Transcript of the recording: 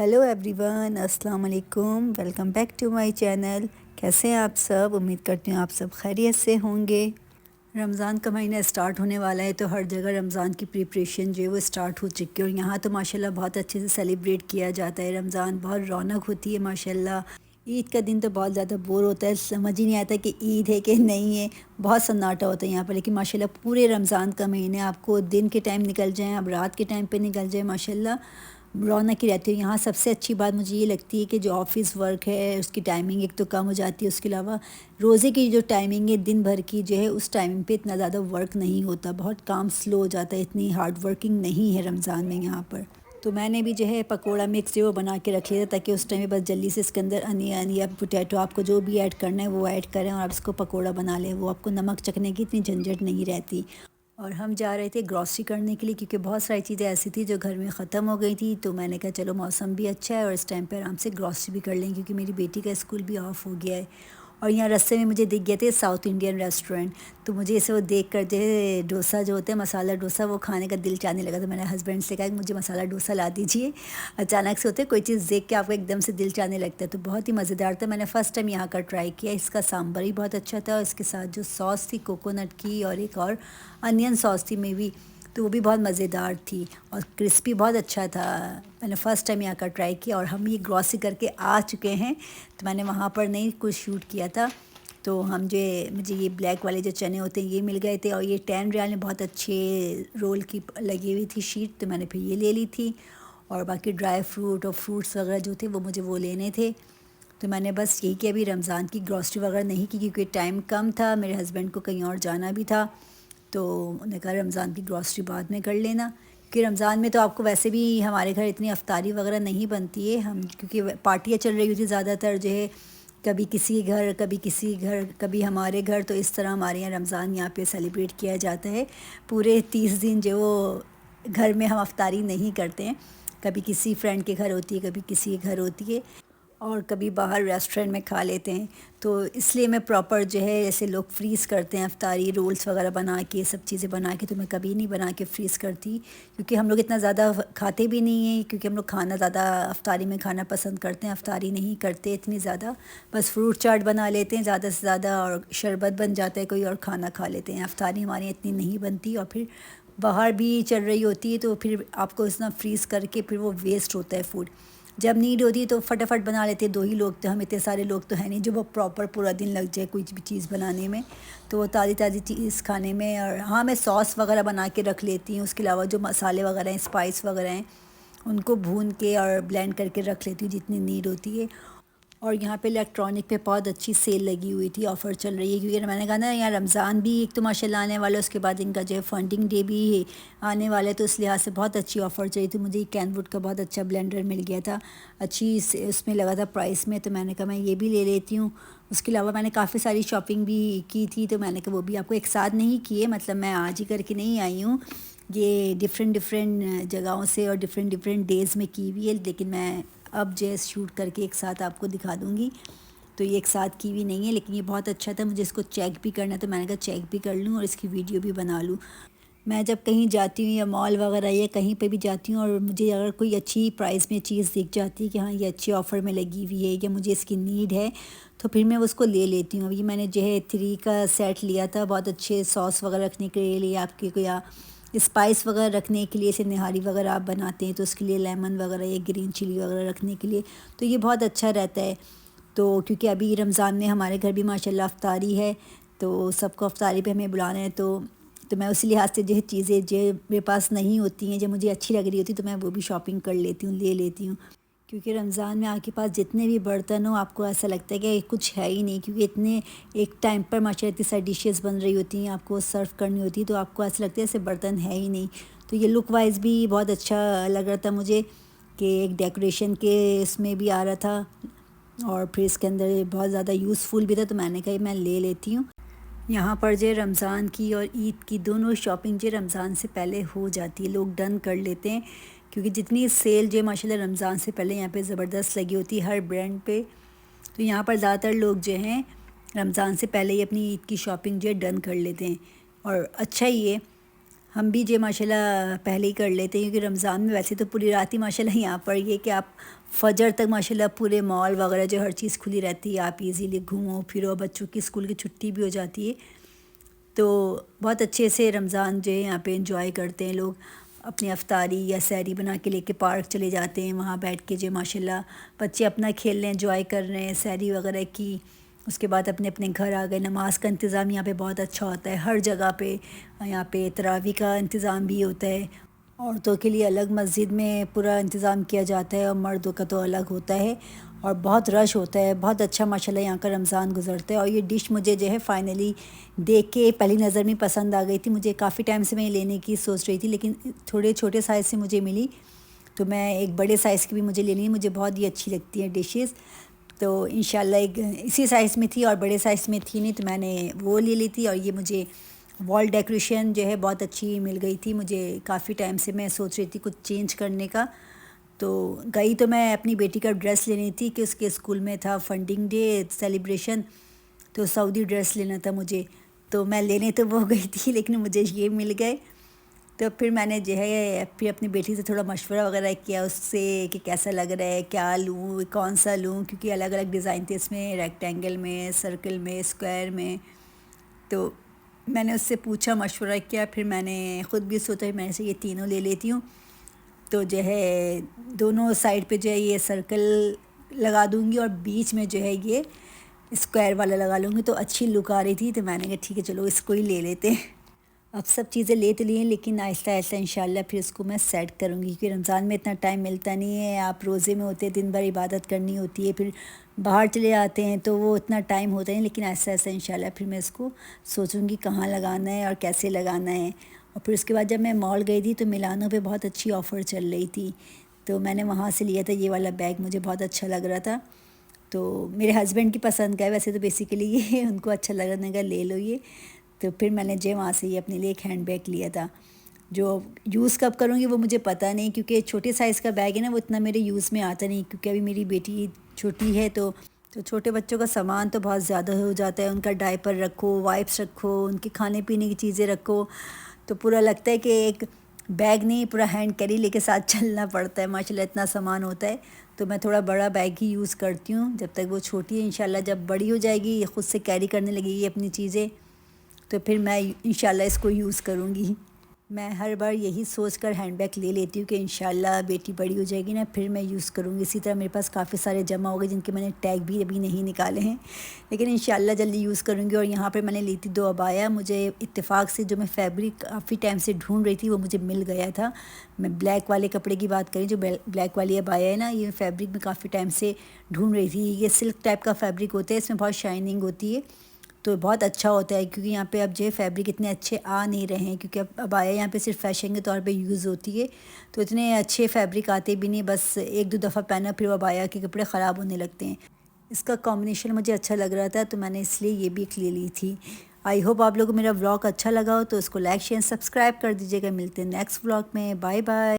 Hello every one, السلام علیکم، welcome back to my channel. کیسے ہیں آپ سب؟ امید کرتی ہوں آپ سب خیریت سے ہوں گے۔ رمضان کا مہینہ اسٹارٹ ہونے والا ہے تو ہر جگہ رمضان کی پریپریشن جو ہے وہ اسٹارٹ ہو چکی ہے، اور یہاں تو ماشاءاللہ بہت اچھے سے سیلیبریٹ کیا جاتا ہے رمضان، بہت رونق ہوتی ہے ماشاءاللہ۔ عید کا دن تو بہت زیادہ بور ہوتا ہے، سمجھ ہی نہیں آتا کہ عید ہے کہ نہیں ہے، بہت سناٹا ہوتا ہے یہاں پر، لیکن ماشاءاللہ پورے رمضان کا مہینہ آپ کو دن کے ٹائم نکل جائیں، اب رات کے ٹائم پہ نکل جائیں، ماشاءاللہ رونق ہی رہتی ہے یہاں۔ سب سے اچھی بات مجھے یہ لگتی ہے کہ جو آفس ورک ہے اس کی ٹائمنگ ایک تو کم ہو جاتی ہے، اس کے علاوہ روزے کی جو ٹائمنگ ہے دن بھر کی جو ہے اس ٹائمنگ پہ اتنا زیادہ ورک نہیں ہوتا، بہت کام سلو ہو جاتا ہے، اتنی ہارڈ ورکنگ نہیں ہے رمضان میں یہاں پر۔ تو میں نے بھی جو ہے پکوڑا مکس جو وہ بنا کے رکھ لیا تھا تاکہ اس ٹائم میں بس جلدی سے اس کے اندر انین یا پوٹیٹو آپ کو جو بھی ایڈ کرنا ہے وہ ایڈ کریں اور آپ اس کو پکوڑا بنا لیں، وہ آپ کو نمک چکھنے کی اتنی جھنجھٹ نہیں رہتی۔ اور ہم جا رہے تھے گروسری کرنے کے لیے کیونکہ بہت ساری چیزیں ایسی تھیں جو گھر میں ختم ہو گئی تھی، تو میں نے کہا چلو موسم بھی اچھا ہے اور اس ٹائم پہ آرام سے گروسری بھی کر لیں کیونکہ میری بیٹی کا اسکول بھی آف ہو گیا ہے۔ اور یہاں رستے میں مجھے دکھ گئے تھے ساؤتھ انڈین ریسٹورنٹ، تو مجھے اسے وہ دیکھ کر جو ہے ڈوسا جو ہوتا ہے مسالہ ڈوسا وہ کھانے کا دل چاہنے لگا، تو میں نے ہسبینڈ سے کہا کہ مجھے مسالہ ڈوسا لا دیجیے۔ اچانک سے ہوتے کوئی چیز دیکھ کے آپ کو ایک دم سے دل چاہنے لگتا ہے، تو بہت ہی مزیدار تھا۔ میں نے فرسٹ ٹائم یہاں کا ٹرائی کیا، اس کا سامبر ہی بہت اچھا تھا، اور اس کے ساتھ جو سوس تھی کوکونٹ کی اور ایک اور انین سوس تھی میں بھی، تو وہ بھی بہت مزیدار تھی اور کرسپی بہت اچھا تھا۔ میں نے فرسٹ ٹائم یہاں کا ٹرائی کیا، اور ہم یہ گروسری کر کے آ چکے ہیں، تو میں نے وہاں پر نہیں کچھ شوٹ کیا تھا، تو مجھے یہ بلیک والے جو چنے ہوتے ہیں یہ مل گئے تھے، اور یہ 10 ریال میں بہت اچھے رول کی لگی ہوئی تھی شیٹ، تو میں نے پھر یہ لے لی تھی، اور باقی ڈرائی فروٹ اور فروٹس وغیرہ جو تھے وہ مجھے وہ لینے تھے۔ تو میں نے بس یہی کہ ابھی رمضان کی گروسری وغیرہ نہیں کی کیونکہ ٹائم کم تھا، میرے ہسبینڈ کو کہیں اور جانا بھی تھا، تو انہوں نے کہا رمضان کی گروسری بعد میں کر لینا، کہ رمضان میں تو آپ کو ویسے بھی ہمارے گھر اتنی افطاری وغیرہ نہیں بنتی ہے، کیونکہ پارٹیاں چل رہی ہوتی زیادہ تر جو ہے، کبھی کسی گھر کبھی کسی گھر کبھی ہمارے گھر، تو اس طرح ہمارے یہاں رمضان یہاں پہ سیلیبریٹ کیا جاتا ہے۔ پورے 30 دن جو وہ گھر میں ہم افطاری نہیں کرتے ہیں، کبھی کسی فرینڈ کے گھر ہوتی ہے، کبھی کسی کے گھر ہوتی ہے، اور کبھی باہر ریسٹورنٹ میں کھا لیتے ہیں، تو اس لیے میں پراپر جو ہے جیسے لوگ فریز کرتے ہیں افطاری رولز وغیرہ بنا کے سب چیزیں بنا کے، تو میں کبھی نہیں بنا کے فریز کرتی، کیونکہ ہم لوگ اتنا زیادہ کھاتے بھی نہیں ہیں، کیونکہ ہم لوگ کھانا زیادہ افطاری میں کھانا پسند کرتے ہیں، افطاری نہیں کرتے اتنی زیادہ، بس فروٹ چاٹ بنا لیتے ہیں زیادہ سے زیادہ، اور شربت بن جاتا ہے کوئی اور کھانا کھا لیتے ہیں، افطاری ہمارے یہاں اتنی نہیں بنتی، اور پھر باہر بھی چل رہی ہوتی ہے تو پھر آپ کو اتنا فریز کر کے پھر وہ ویسٹ ہوتا ہے فوڈ، جب نیڈ ہوتی ہے تو فٹافٹ بنا لیتے ہیں، 2 ہی لوگ تو ہم اتنے سارے لوگ تو ہیں نہیں جو وہ پراپر پورا دن لگ جائے کوئی بھی چیز بنانے میں، تو وہ تازی تازی چیز کھانے میں، اور ہاں میں سوس وغیرہ بنا کے رکھ لیتی ہوں، اس کے علاوہ جو مسالے وغیرہ ہیں اسپائس وغیرہ ہیں ان کو بھون کے اور بلینڈ کر کے رکھ لیتی ہوں جتنی نیڈ ہوتی ہے۔ اور یہاں پہ الیکٹرانک پہ بہت اچھی سیل لگی ہوئی تھی، آفر چل رہی ہے، کیونکہ میں نے کہا نا یہاں رمضان بھی ایک تو ماشاءاللہ آنے والا ہے، اس کے بعد ان کا جو ہے فنڈنگ ڈے بھی آنے والا ہے، تو اس لحاظ سے بہت اچھی آفر چل رہی تھی۔ مجھے کین ووڈ کا بہت اچھا بلینڈر مل گیا تھا، اچھی اس میں لگا تھا پرائس میں، تو میں نے کہا میں یہ بھی لے لیتی ہوں۔ اس کے علاوہ میں نے کافی ساری شاپنگ بھی کی تھی، تو میں نے کہا وہ بھی آپ کو ایک ساتھ نہیں کیے، مطلب میں آج ہی کر کے نہیں آئی ہوں، یہ ڈفرینٹ جگہوں سے اور ڈفرینٹ ڈیز میں کی ہوئی ہے، لیکن میں اب جو ہے شوٹ کر کے ایک ساتھ آپ کو دکھا دوں گی، تو یہ ایک ساتھ کی ہوئی نہیں ہے، لیکن یہ بہت اچھا تھا، مجھے اس کو چیک بھی کرنا ہے، تو میں نے کہا چیک بھی کر لوں اور اس کی ویڈیو بھی بنا لوں۔ میں جب کہیں جاتی ہوں یا مال وغیرہ یا کہیں پہ بھی جاتی ہوں اور مجھے اگر کوئی اچھی پرائس میں چیز دکھ جاتی ہے کہ ہاں یہ اچھی آفر میں لگی ہوئی ہے یا مجھے اس کی نیڈ ہے، تو پھر میں اس کو لے لیتی ہوں۔ ابھی میں نے جو ہے 3 کا سیٹ لیا تھا، بہت اچھے سوس وغیرہ رکھنے کے لیے آپ کے یا اسپائس وغیرہ رکھنے کے لیے، جیسے نہاری وغیرہ آپ بناتے ہیں تو اس کے لیے لیمن وغیرہ یا گرین چلی وغیرہ رکھنے کے لیے، تو یہ بہت اچھا رہتا ہے۔ تو کیونکہ ابھی رمضان میں ہمارے گھر بھی ماشاءاللہ افطاری ہے، تو سب کو افطاری پہ ہمیں بلانا ہے، تو میں اسی لحاظ سے جو ہے چیزیں جو میرے پاس نہیں ہوتی ہیں، جو مجھے اچھی لگ رہی ہوتی تو میں وہ بھی شاپنگ کر لیتی ہوں، لے لیتی ہوں، کیونکہ رمضان میں آپ کے پاس جتنے بھی برتن ہوں آپ کو ایسا لگتا ہے کہ کچھ ہے ہی نہیں، کیونکہ اتنے ایک ٹائم پر ماشاءاللہ اتنی ساری ڈشز بن رہی ہوتی ہیں، آپ کو سرو کرنی ہوتی ہے، تو آپ کو ایسا لگتا ہے ایسے برتن ہے ہی نہیں۔ تو یہ لک وائز بھی بہت اچھا لگ رہا تھا مجھے، کہ ایک ڈیکوریشن کے اس میں بھی آ رہا تھا، اور پھر اس کے اندر بہت زیادہ یوزفل بھی تھا، تو میں نے کہا میں لے لیتی ہوں۔ یہاں پر جو رمضان کی اور عید کی دونوں شاپنگ جو رمضان سے پہلے ہو جاتی ہے، لوگ ڈن کر لیتے ہیں، کیونکہ جتنی سیل جو ماشاءاللہ رمضان سے پہلے یہاں پہ زبردست لگی ہوتی ہے ہر برانڈ پہ، تو یہاں پر زیادہ تر لوگ جو ہیں رمضان سے پہلے ہی اپنی عید کی شاپنگ جو ہے ڈن کر لیتے ہیں، اور اچھا ہی ہے۔ ہم بھی جو ماشاءاللہ پہلے ہی کر لیتے ہیں، کیونکہ رمضان میں ویسے تو پوری رات ہی ماشاءاللہ یہاں پر یہ کہ آپ فجر تک ماشاءاللہ پورے مال وغیرہ جو ہر چیز کھلی رہتی ہے، آپ ایزیلی گھومو پھرو، بچوں کی اسکول کی چھٹی بھی ہو جاتی ہے، تو بہت اچھے سے رمضان جو ہے یہاں پہ انجوائے کرتے ہیں لوگ، اپنی افطاری یا سحری بنا کے لے کے پارک چلے جاتے ہیں، وہاں بیٹھ کے جو ماشاءاللہ بچے اپنا کھیل رہے ہیں، انجوائے کر رہے ہیں سحری وغیرہ کی، اس کے بعد اپنے اپنے گھر آ گئے۔ نماز کا انتظام یہاں پہ بہت اچھا ہوتا ہے ہر جگہ پہ، یہاں پہ تراویح کا انتظام بھی ہوتا ہے، عورتوں کے لیے الگ مسجد میں پورا انتظام کیا جاتا ہے اور مردوں کا تو الگ ہوتا ہے، اور بہت رش ہوتا ہے، بہت اچھا ماشاءاللہ یہاں کا رمضان گزرتا ہے۔ اور یہ ڈش مجھے جو ہے فائنلی دیکھ کے پہلی نظر میں پسند آ گئی تھی، مجھے کافی ٹائم سے میں یہ لینے کی سوچ رہی تھی، لیکن تھوڑے چھوٹے سائز سے مجھے ملی، تو میں ایک بڑے سائز کی بھی مجھے لینی ہے، مجھے بہت ہی اچھی لگتی ہیں ڈشز، تو انشاءاللہ ایک اسی سائز میں تھی اور بڑے سائز میں تھی نہیں، تو میں نے وہ لے لی تھی۔ اور یہ مجھے وال ڈیکوریشن جو ہے بہت اچھی مل گئی تھی، مجھے کافی ٹائم سے میں سوچ رہی تھی کچھ چینج کرنے کا، تو گئی تو میں اپنی بیٹی کا ڈریس لینی تھی کہ اس کے اسکول میں تھا فنڈنگ ڈے سیلیبریشن، تو سعودی ڈریس لینا تھا مجھے، تو میں لینے تو وہ گئی تھی لیکن مجھے یہ مل گئے، تو پھر میں نے جو ہے پھر اپنی بیٹی سے تھوڑا مشورہ وغیرہ کیا اس سے کہ کیسا لگ رہا ہے، کیا لوں، کون سا لوں، کیونکہ الگ الگ ڈیزائن تھے اس میں، ریکٹینگل میں، سرکل میں، اسکوائر میں، تو میں نے اس سے پوچھا، مشورہ کیا، پھر میں نے خود بھی سوچا کہ میں سے یہ تینوں لے لیتی ہوں، تو جو ہے دونوں سائڈ پہ جو ہے یہ سرکل لگا دوں گی اور بیچ میں جو ہے یہ اسکوائر والا لگا لوں گی، تو اچھی لک آ رہی تھی، تو میں نے کہا ٹھیک ہے چلو اس کو ہی لے لیتے ہیں۔ اب سب چیزیں لے تو لی ہیں لیکن آہستہ آہستہ انشاءاللہ پھر اس کو میں سیٹ کروں گی، کیونکہ رمضان میں اتنا ٹائم ملتا نہیں ہے، آپ روزے میں ہوتے ہیں، دن بھر عبادت کرنی ہوتی ہے، پھر باہر چلے آتے ہیں تو وہ اتنا ٹائم ہوتا ہے، لیکن آہستہ آہستہ انشاءاللہ پھر میں اس کو سوچوں گی کہاں لگانا ہے اور کیسے لگانا ہے۔ اور پھر اس کے بعد جب میں مال گئی تھی تو ملانو پہ بہت اچھی آفر چل رہی تھی، تو میں نے وہاں سے لیا تھا یہ والا بیگ، مجھے بہت اچھا لگ رہا تھا، تو میرے ہسبینڈ کی پسند کا ہے ویسے تو بیسیکلی یہ ان کو اچھا لگ رہا تھا، لے لو یہ، تو پھر میں نے جو وہاں سے یہ اپنے لیے ایک ہینڈ بیگ لیا تھا، جو یوز کب کروں گی وہ مجھے پتہ نہیں، کیونکہ چھوٹے سائز کا بیگ ہے نا، وہ اتنا میرے یوز میں آتا نہیں، کیونکہ ابھی میری بیٹی چھوٹی ہے، تو چھوٹے بچوں کا سامان تو بہت زیادہ ہو جاتا ہے، ان کا ڈائپر رکھو، وائپس رکھو، ان کے کھانے پینے کی چیزیں رکھو، تو پورا لگتا ہے کہ ایک بیگ نہیں پورا ہینڈ کیری لے کے ساتھ چلنا پڑتا ہے، ماشاءاللہ اتنا سامان ہوتا ہے، تو میں تھوڑا بڑا بیگ ہی یوز کرتی ہوں جب تک وہ چھوٹی ہے، انشاءاللہ جب بڑی ہو جائے گی خود سے کیری کرنے لگے گی اپنی چیزیں، تو پھر میں انشاءاللہ اس کو یوز کروں گی۔ میں ہر بار یہی سوچ کر ہینڈ بیگ لے لیتی ہوں کہ انشاءاللہ بیٹی بڑی ہو جائے گی نا پھر میں یوز کروں گی، اسی طرح میرے پاس کافی سارے جمع ہو گئے جن کے میں نے ٹیگ بھی ابھی نہیں نکالے ہیں، لیکن انشاءاللہ جلدی یوز کروں گی۔ اور یہاں پہ میں نے لی تھی 2 عبایا، مجھے اتفاق سے جو میں فیبرک کافی ٹائم سے ڈھونڈ رہی تھی وہ مجھے مل گیا تھا، میں بلیک والے کپڑے کی بات کریں، جو بلیک والی عبایا ہے نا، یہ فیبرک میں کافی ٹائم سے ڈھونڈ رہی تھی، یہ سلک ٹائپ کا فیبرک ہوتا ہے، اس میں بہت شائننگ ہوتی ہے، تو بہت اچھا ہوتا ہے، کیونکہ یہاں پہ اب جو ہے فیبرک اتنے اچھے آ نہیں رہے ہیں، کیونکہ اب عبایا یہاں پہ صرف فیشن کے طور پہ یوز ہوتی ہے، تو اتنے اچھے فیبرک آتے بھی نہیں، بس 1-2 دفعہ پہنا پھر وہ عبایا کے کپڑے خراب ہونے لگتے ہیں۔ اس کا کمبینیشن مجھے اچھا لگ رہا تھا تو میں نے اس لیے یہ بھی ایک لے لی تھی۔ آئی ہوپ آپ لوگوں کو میرا ولاگ اچھا لگا ہو تو اس کو لائک شیئر سبسکرائب کر دیجیے گا، ملتے ہیں نیکسٹ ولاگ میں، بائے بائے۔